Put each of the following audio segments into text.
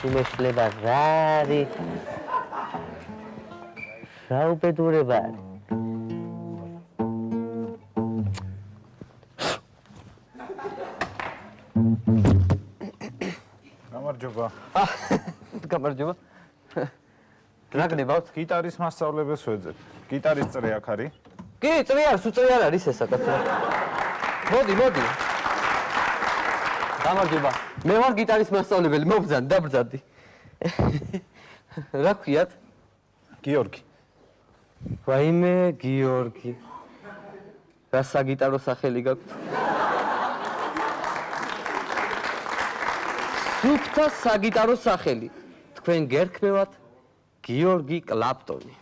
უმეშლება რა არის? რა უბედურება არის? გამარჯობა. გამარჯობა. რა გნებავთ? გიტარის მასწავლებლებს ვეძებ. გიტარის წრე აქ არის? კი, წრე არის, უწრე არ არის ესა კაცო. მოდი. გამარჯობა. მე ვარ გიტარის მასწავლებელი, მობრძანდი, დაბრძანდი. რა ქვიათ? გიორგი. ვაიმე, გიორგი. რა საგიტარო სახელი გაქვთ? სუფთა საგიტარო სახელი. თქვენ გერქმევათ გიორგი კლაპტონი.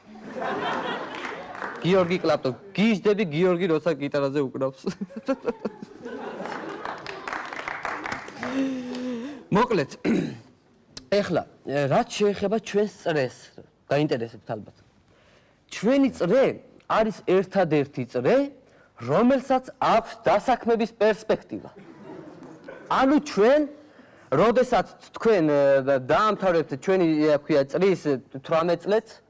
გიორგი კლაპტონი. გიჟდები გიორგი როცა გიტარაზე უკრავს. მოკლედ. ეხლა, რაც შეეხება ჩვენს წრეს, გაინტერესებთ ალბათ. ჩვენი წრე არის ერთადერთი წრე, რომელსაც აქვს დასაქმების პერსპექტივა. ანუ ჩვენ როდესაც თქვენ დაამთავრებთ ჩვენი ქვია წრის 18 წლets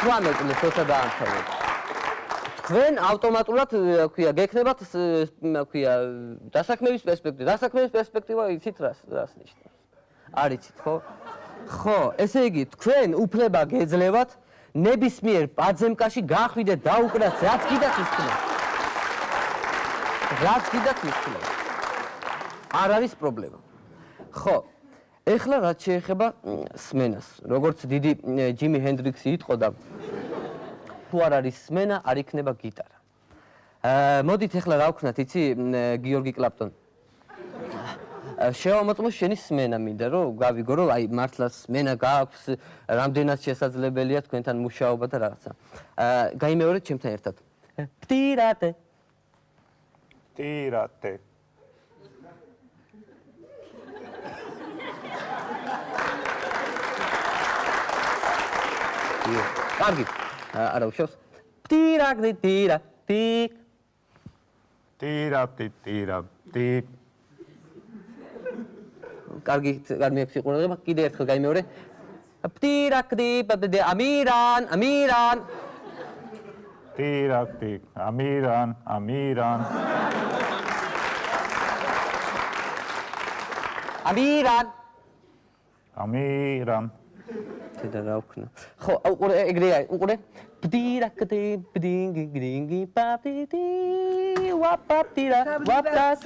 18 წლets როცა დაამთავრებთ თქვენ ავტომატურად ქვია გექნებათ ქვია დასაქმების პერსპექტივა. დასაქმების პერსპექტივა იცით რას ნიშნავს? არ იცით ხო? ხო, ესე იგი თქვენ უფლება გეძლევათ ნებისმიერ პაძემკაში გახვიდეთ დაუკრათ რაც გიდათ ის თქმა. რაც გიდათ ის თქმა. არ არის პრობლემა. ხო, ეხლა რაც შეეხება სმენას, როგორც დიდი ჯიმი ჰენდრიქსი იტყოდა, თუ არ არის სმენა, არ იქნება გიტარა. მოდით ეხლა რა ვქნათ, იცი გიორგი კლაპტონი. შევამოწმო შენი სმენა მინდა, რომ გავიგო, რომ აი მართლა სმენა გააქვს, რამდენად შესაძლებელია თქვენთან მუშაობა და რაღაცა. გაიმეორეთ ჩემთან ერთად. პტირატე. ტირატე. კარგი. არა უშავს. პტირაგდი ტირა ტიკ. ტირაპტი ტირა ტიკ. კარგი, გარმი აქვს იყურება. კიდე ერთხელ გაიმეორე. პტირაგდი პტირ ამირან. ტირაპტი ამირან. და რა ვქნა. ხო, უყურე, ეგრე არის, უყურე. პტირაკდი პდინგი გრინგი პაპტი ვაპაპტირა ვაპტას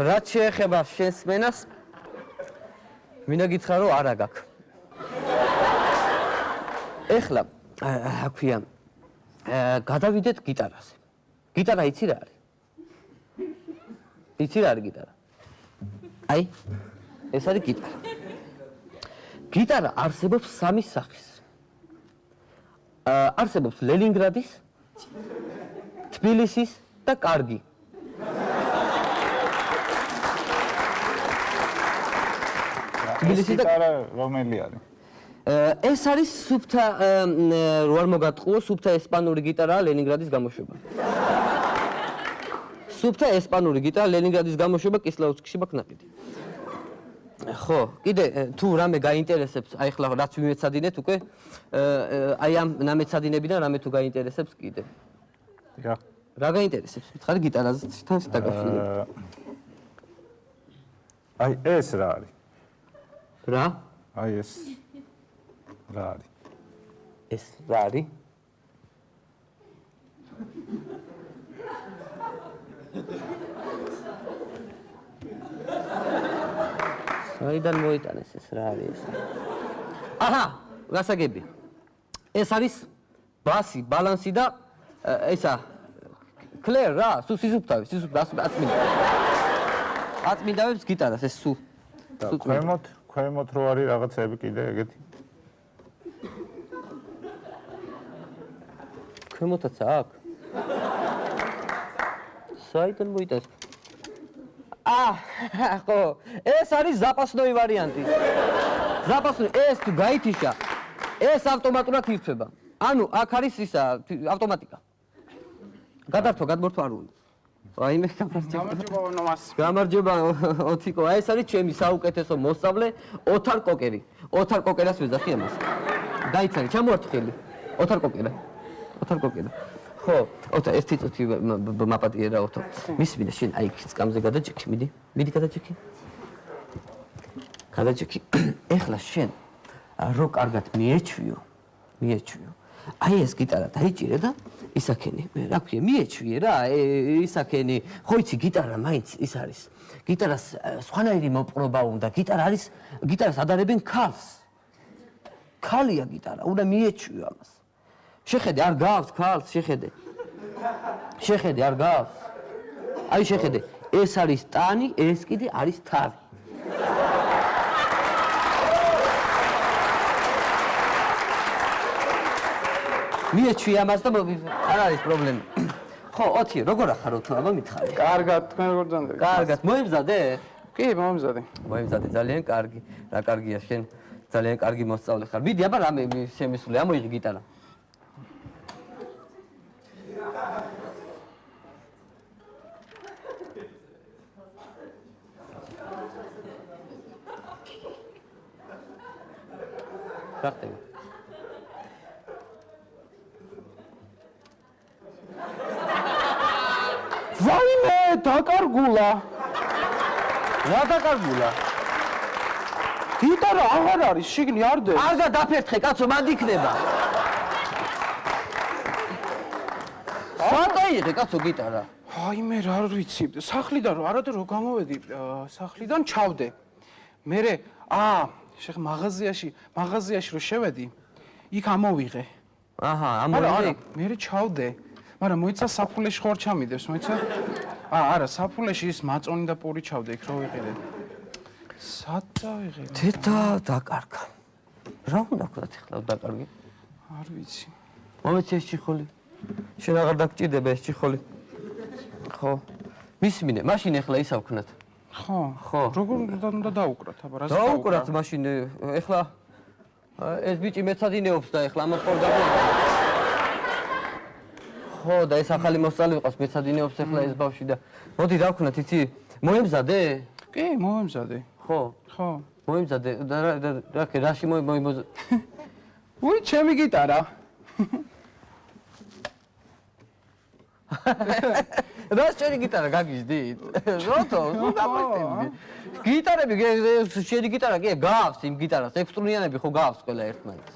რაც შეეხება შენ სმენას, მინდა გითხრა, რომ არა გაქვს. ეხლა, აქვია, გადავიდეთ გიტარაზე. გიტარა იცი რა არის? იცი რა არის გიტარა? აი, ეს არის გიტარა. გიტარა არსებობს სამი სახის. არსებობს ლენინგრადის, თბილისის და კარგი. გიტარა რომელი არის? ეს არის სუფთა რო არ მოგატყუო, სუფთა ესპანური გიტარაა ლენინგრადის გამოშვება. სუფთა ესპანური გიტარა ლენინგრადის გამოშვება კისლაუსკში ბაქნაკიდი. ხო, კიდე თუ რამე გაინტერესებს, აი ხლა რაც ვიმეცადინეთ უკვე, აი ამ ნამეცადინებიდან რამე თუ გაინტერესებს კიდე. დიახ. რა გაინტერესებს? მითხარი გიტარაზე თან დაგახსნით. აი ეს რა არის? რა? აი ეს რა არის? ეს რა არის? საიდან მოიტანეს ეს რა არის ეს? აჰა, გასაგები. ეს არის ბასი, ბალანსი და ესა კლერ რა, სულ სიზუფთავი, აწმინდავებს გიტარას ეს სულ. ქვემოთ რო არის რაღაცები კიდე ეგეთი. ქვემოთაც აქვს. საიდან მოიტანეს? ხო, ეს არის ზაპასნოი ვარიანტი. ზაპასნოი, ეს თუ გაითიშა, ეს ავტომატურად ირთვება. ანუ აქ არის ისა ავტომატიკა. გადართვა, გადმორთვა არ უნდა. რაიმე გამარჯობა ონომას. გამარჯობა ოთიკო, აი ეს არის ჩემი საუკეთესო მოსწავლე ოთარ კოკერი. ოთარ კოკერას ვეძახი ამას. დაიცანი, ჩამოართყილი. ოთარ კოკერა. ოთარ კოკერა. ხო, ოთარ ერთი წუთი მაპატიერა ოთო. მისმინე შენ აი სკამზე გადაჭიქი, მიდი. მიდი გადაჭიქი. გადაჭიქი. ეხლა შენ რო კარგად მიეჩვიო. აი ეს გიტარა დაიჭირე და ისაქენი, რა ქვია, მიეჩვიე რა, ისაქენი, ხო იცი გიტარა მაინც ის არის. გიტარას სხვანაირი მოპყრობა უნდა. გიტარას ადარებენ ქალს. ქალია გიტარა, უნდა მიეჩვიო ამას. შეხედე, არ გავს ქალს, შეხედე. შეხედე, არ გავს. აი შეხედე, ეს არის ტანი, ეს კიდე არის თავი. მიეჩვი ამას და არ არის პრობლემა. ხო, ოთი, როგორ ახარო თუ აბა მითხარი? კარგად, თქვენ როგორ ძანდებით? კარგად, მოემზადე? კი, მომზადე. მოემზადე, ძალიან კარგი. რა კარგია შენ, ძალიან კარგი მოსწავლე ხარ. მიდი, აბა რამე შემისული, ამოიღი გიტარა. რა ხდება? ვაიმე, დაკარგულა. რა დაკარგულა? გიტარა აღარ არის, შიგნი არ დეს. არ გადაფერთხე, კაცო, მანდ იქნება. საწაიღე, კაცო, გიტარა. ვაიმე, რა ვიცი, სახლიდან არადა რო გამოვედი, სახლიდან ჩავდე. მერე, შეხ მაღაზიაში რო შევედი, იქ ამოვიღე. აჰა, არა, ამოვიღე. მერე ჩავდე. მაგრამ მოიცა საფულეში ხوار ჩამიდევს, მოიცა? არა, საფულეში ის მაწონი და პური ჩავდე იქ რო ვიყიდე. სად დავიღე? დედა დაკარგა. რა უნდა ვქნათ ახლა დაკარგი? არ ვიცი. მომეცი ეს ჭიხოლი. შენ აღარ დაგჭირდება ეს ჭიხოლი. ხო. მისმინე, მაშინ ახლა ისა ვქნათ. ხო. როგორ უნდა დაუკრათ, აბა რას დაუკრათ მაშინ ახლა ეს ბიჭი მეცადინეობს და ახლა ამას ხوار დაგუყვა. ხო, და ეს ახალი მოსწავლე ვიყავს, მეცადინეობს ახლა ეს ბავშვი და მოდი დავქნათ, იცი? მოემზადე? კი, მომემზადე. ხო. ხო. მოემზადე და რაში მოემზადე? უი, ჩემი გიტარა. რას შენი გიტარა გაგიჟდით? როთო, ნუ გამოიწევდი. გიტარები, შენი გიტარა კი გავს იმ გიტარას, ექსტრუნიანები ხო გავს ყველა ერთმანეთს.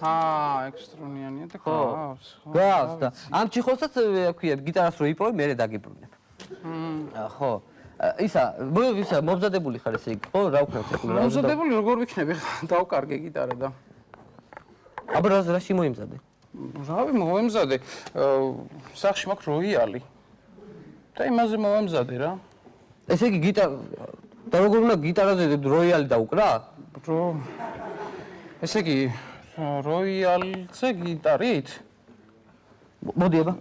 ექსტრუნიანია და გავს. გავს და ამ ჭიხოსაც ქვია გიტარას რო იპოვე, მე დაგიბრუნებ. ხო. ისა მომზადებული ხარ ესე იგი, ხო, რა ვქნათ ახლა? მომზადებული როგორ ვიქნები? დავკარგე გიტარა და აბა რაში მოიმზადე? რავი, მომემზადე. სახში მაქვს როიალი. და იმაზე მომემზადე რა. ესე იგი გიტარა და როგორ უნდა გიტარაზე როიალი დაუკრა? ესე იგი როიალზე გიტარით? მოდი აბა.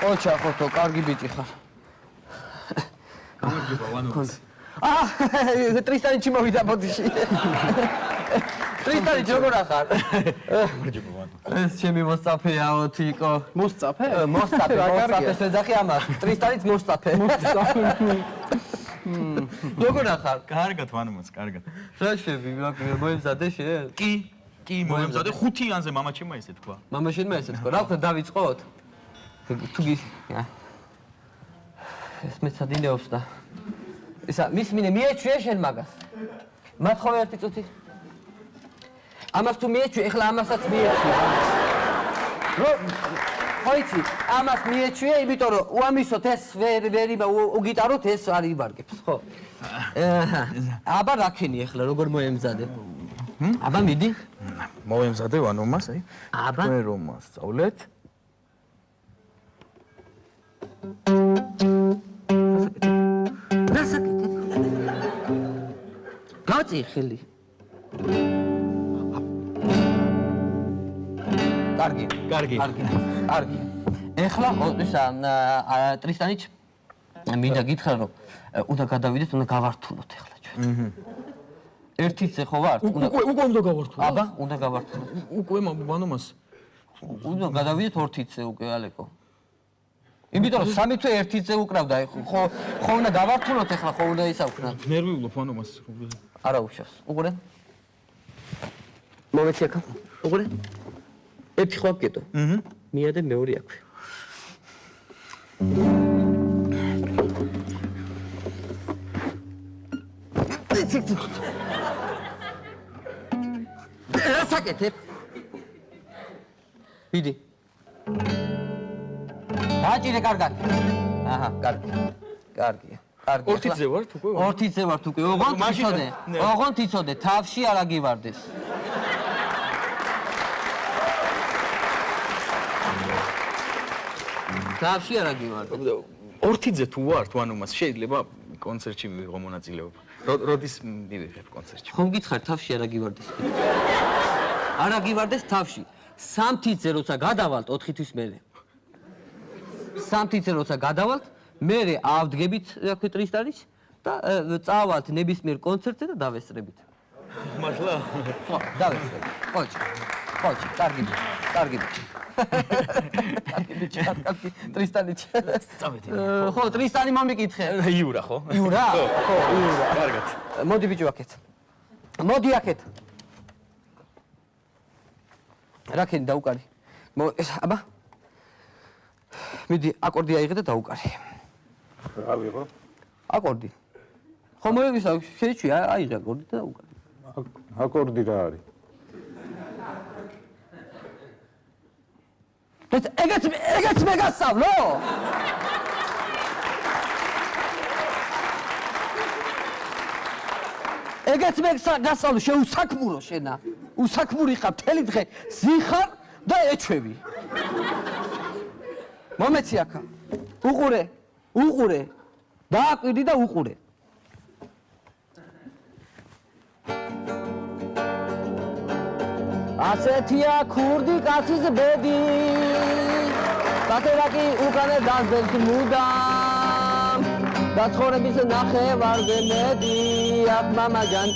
ოჩახოთო, კარგი ბიჭი ხარ. გამარჯობა ვანოს. ტრისტანიჩი მოვიდა ბოდიში. ტრისტანიჩი როგორ ახარ? გამარჯობა ვანოს. ეს ჩემი მოსწაფეა ოთიკო. მოსწაფე? მოსწაფეს ეძახი ამას. ტრისტანიც მოსწაფე. როგორ ახარ? კარგად ვანოს, კარგად. რა შვები, მოემზადე შენ? კი, კი, მოემზადე 5-იანზე მამაჩემმა ესე თქვა. მამაშენმა ესე თქვა, რა ვქნა დავიწყოთ? თუ ეს მეცადინეობს და ისა მის მინე მიეჩვია შენ მაგას. მათხოვე ერთი წუთი. ამას თუ მიეჩვია, ეხლა ამასაც მიეჩვია. ხოიცი, ამას მიეჩვია, იმიტომ რომ უამისოთ ეს ვერ უგიტაროთ ეს არ იბარგებს, ხო? აბა რაკენი ეხლა როგორ მოემზადე? აბა მიდი. მოემზადე ვანომას, აი. აბა თქვენ რომ მასწავლეთ. დასაკეთე. გავწი ხელი. კარგი. ეხლა ისა ტრისტანიჩ მინდა გითხრა რომ უნდა გადავიდეთ, უნდა გავართულოთ ეხლა ჩვენ. ერთიც ხო ვართ? უკვე უნდა გავართულო. აბა, უნდა გავართულოთ. უკვე ვანომას. უნდა გადავიდეთ 2 თვე უკვე ალეკო. იმიტომ რომ 3 თვე 1 თვე უკრავდა, ხო უნდა გავართულოთ ეხლა, ხო უნდა ისა ვქნა. ნერვიულობ ვანომას. არა უშავს. უყურე. მომეცი აქა. უყურე. ერთი ხო აკეთო. მიადე მეორე აქვე. რა საკეთებ? მიდი. დაჭირე კარგად. აჰა, კარგია. 2 თვე ვართ უკვე? 2 თვე ვართ უკვე. ოღონდ იცოდე, თავში არ აგივარდეს. თავში არ აგივარდეს. 2 თვე თუ ვართ ვანომას, შეიძლება კონცერტში მივიღო მონაწილეობა. როდის მივიღებ კონცერტში? ხომ გითხარ თავში არ აგივარდეს? არ აგივარდეს თავში. 3 თვე როცა გადავალთ 4 თვის მერე. 3 თვე როცა გადავალთ, მერე ავდგებით აქვე ტრისტანის და წავალთ ნებისმიერ კონცერტზე და დავესწრებით. მართლა? ხო, დავესწრებით. ხოჭი, კარგი. კარგი, ტრისტანიჩ. წავედი. ხო, ტრისტანი მომიკითხე. იურა ხო? იურა? ხო, იურა. კარგად. მოდი ბიჭო აქეთ. მოდი აქეთ. რაკენი დაუკარი. აბა. მიდი, აკორდი აიღე და დაუკარი. რა ვიღო? აკორდი. ხო მოიგისა, შეიჩვია, აიღე აკორდი და დაუკარი. აკორდი რა არის? ეგეც მე გასწავლო? ეგეც მე გასწავლო, შეუსაქმურო შენა. უსაქმური ხარ, მთელი დღე ზიხარ და ეჩვევი. მომეცი აქა. უყურე. დააკვირდი და უყურე. ასეთია ქურდი კაცის ბედი. კატერაკი უკანე დაძებს მუდამ. დაცხოვრების ნახევარზე მედი. აქ მამაჯან,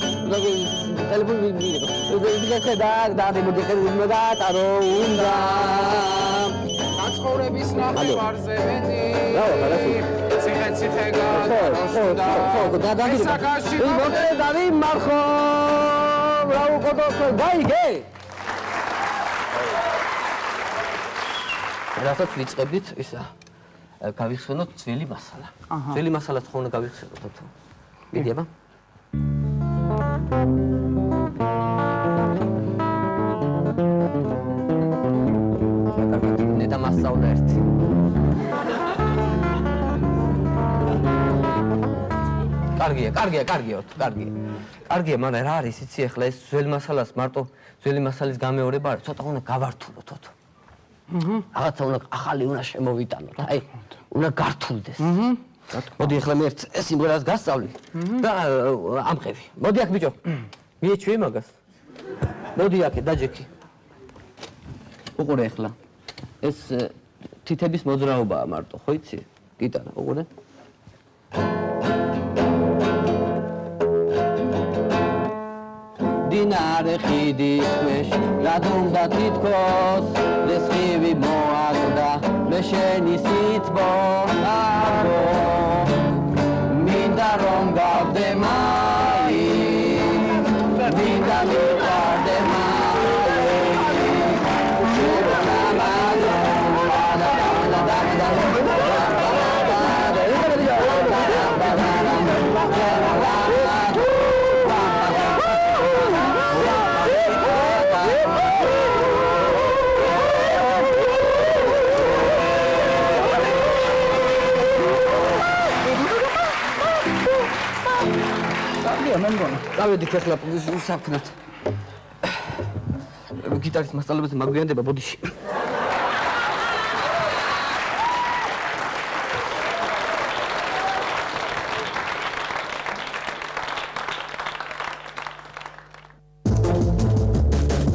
ტელეფონი მიიღო. იგეცე დადებოდი ხელი გადაატარო უნდა. დაცხოვრების ნახევარზე მედი. ციხე ხო, გადავიდე. მოდე დავიმარხო. რა უკოდო გაიგე? რასაც ვიწყებდით, ისა გავიხსენოთ ძველი მასალა. ძველი მასალაც ხო უნდა გავიხსენოთ. მიდი აბა. ნეტა მასალა ერთი. კარგია, კარგია, მაგრამ რა არის, იცი ახლა ეს ძველი მასალას მარტო ძველი მასალის გამეორება არის, ცოტა უნდა გავართულოთ. რაღაცა უნდა ახალი უნდა შემოვიტანოთ, აი, უნდა გართულდეს. მოდი ახლა მე ეს სიმღერას გასწავლი და ამყევი. მოდი აქ ბიჭო. მიეჩვიე მაგას. მოდი აქ დაჯექი. უყურე ახლა. ეს თითების მოძრაობაა მარტო, ხო იცი? გიტარა, უყურე. დინარე ხიდის ქვეშ გადუნდა თითქოს რესხივი მოაგდა მე შენი სითბო აღო მინდა რომ გავდე მაი მინდა მივარდე მაი მართალია მე მგონა. წავედით ახლა საფრთხეთ. გიტარის მასწავლებელზე მაგვიანდება ბოდიში.